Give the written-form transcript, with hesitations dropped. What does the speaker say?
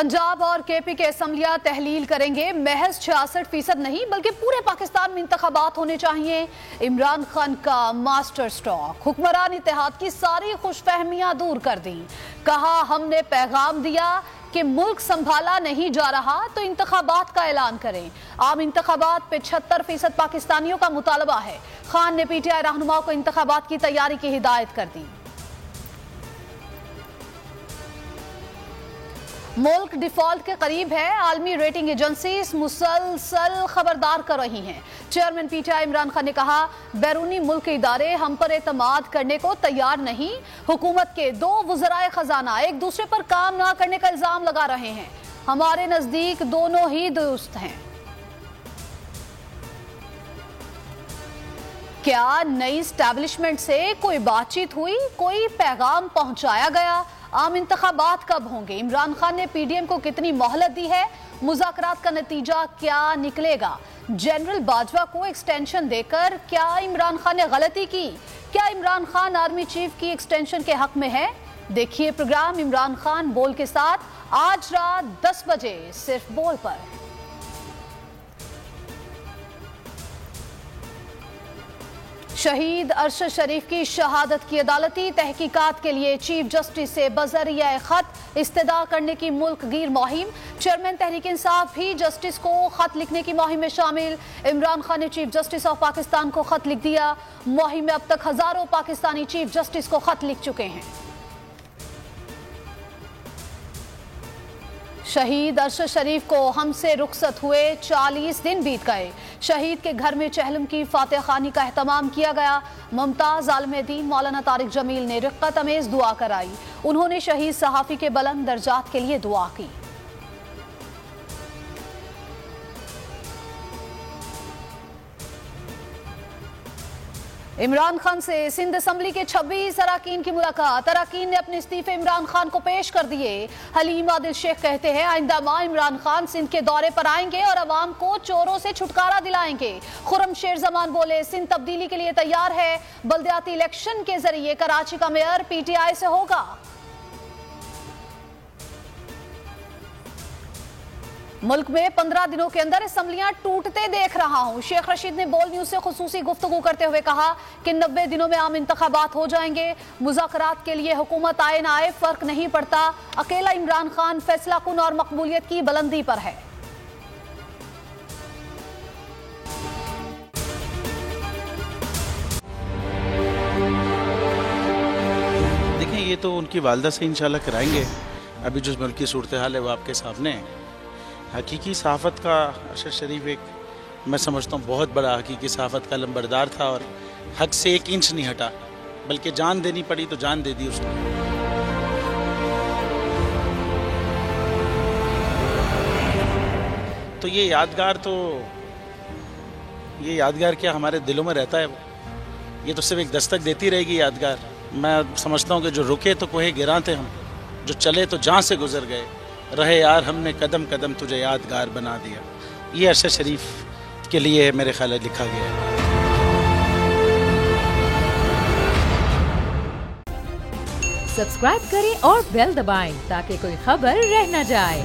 पंजाब और केपी के असम्बलियां तहलील करेंगे। महज 66% नहीं बल्कि पूरे पाकिस्तान में इंतखाबात होने चाहिए। इमरान खान का मास्टर स्ट्रोक, हुक्मरान इत्तेहाद की सारी खुशफहमियां दूर कर दी। कहा हमने पैगाम दिया कि मुल्क संभाला नहीं जा रहा तो इंतखाबात का ऐलान करें। आम इंतखाबात पे 76% पाकिस्तानियों का मुतालबा है। खान ने पीटीआई रहनुमाओं को इंतखाबात की तैयारी की हिदायत कर दी। मुल्क डिफॉल्ट के करीब है। आलमी रेटिंग एजेंसीज मुसलसल खबरदार कर रही हैं। चेयरमैन पीटीआई इमरान खान ने कहा बैरूनी मुल्क के इदारे हम पर एतमाद करने को तैयार नहीं। हुकूमत के 2 वज़राए खजाना एक दूसरे पर काम ना करने का इल्जाम लगा रहे हैं। हमारे नजदीक दोनों ही दुरुस्त हैं। क्या नई एस्टैब्लिशमेंट से कोई बातचीत हुई, कोई पैगाम पहुंचाया गया? आम इंतखाबात कब होंगे? इमरान खान ने पीडीएम को कितनी मोहलत दी है? मुज़ाकरात का नतीजा क्या निकलेगा? जनरल बाजवा को एक्सटेंशन देकर क्या इमरान खान ने गलती की? क्या इमरान खान आर्मी चीफ की एक्सटेंशन के हक में है? देखिए प्रोग्राम इमरान खान बोल के साथ आज रात 10 बजे सिर्फ बोल पर। शहीद अरशद शरीफ की शहादत की अदालती तहकीकात के लिए चीफ जस्टिस से बजरिया खत इस्तदा करने की मुल्क गिर मुहिम। चेयरमैन तहरीक इंसाफ भी जस्टिस को खत लिखने की मुहिम में शामिल। इमरान खान ने चीफ जस्टिस ऑफ पाकिस्तान को खत लिख दिया। मुहिम में अब तक हजारों पाकिस्तानी चीफ जस्टिस को खत लिख चुके हैं। शहीद अरशद शरीफ को हमसे रुखसत हुए 40 दिन बीत गए। शहीद के घर में चहलम की फातिहा खानी का एहतमाम किया गया। मुमताज आलम दीन मौलाना तारिक जमील ने रिक्कत अमेज दुआ कराई। उन्होंने शहीद सहाफी के बुलंद दर्जात के लिए दुआ की। इमरान खान से सिंध असम्बली के 26 अरकान की मुलाकात। अरकान ने अपने इस्तीफे इमरान खान को पेश कर दिए। हलीम आदिल शेख कहते हैं आइंदा माह इमरान खान सिंध के दौरे पर आएंगे और अवाम को चोरों से छुटकारा दिलाएंगे। खुर्रम शेर जमान बोले सिंध तब्दीली के लिए तैयार है। बल्दियाती इलेक्शन के जरिए कराची का मेयर पीटीआई से होगा। मुल्क में 15 दिनों के अंदर असम्बलियां टूटते देख रहा हूं। शेख रशीद ने बोल न्यूज से खुसूसी गुफ्तगू करते हुए कहा कि 90 दिनों में आम इंतखाबात हो जाएंगे। मुज़ाकरात के लिए हुकूमत आए ना आए फर्क नहीं पड़ता। अकेला इमरान खान फैसला कुन और मकबूलियत की बुलंदी पर है। देखें ये तो उनकी वालदा से इंशाल्लाह कराएंगे। अभी जो मुल्क की सूरत हाल है वो आपके सामने है। हकीकी सहाफ़त का अरशद शरीफ एक मैं समझता हूँ बहुत बड़ा हकीकी सहाफ़त का लंबरदार था और हक से 1 इंच नहीं हटा, बल्कि जान देनी पड़ी तो जान दे दी उसने। तो ये यादगार क्या हमारे दिलों में रहता है। ये तो सिर्फ एक दस्तक देती रहेगी यादगार। मैं समझता हूँ कि जो रुके तो कोहे गिरा थे हम, जो चले तो जहाँ से गुजर गए, रहे यार हमने कदम कदम तुझे यादगार बना दिया। ये अरशद शरीफ के लिए मेरे ख्याल लिखा गया है। सब्सक्राइब करें और बेल दबाएं ताकि कोई खबर रह न जाए।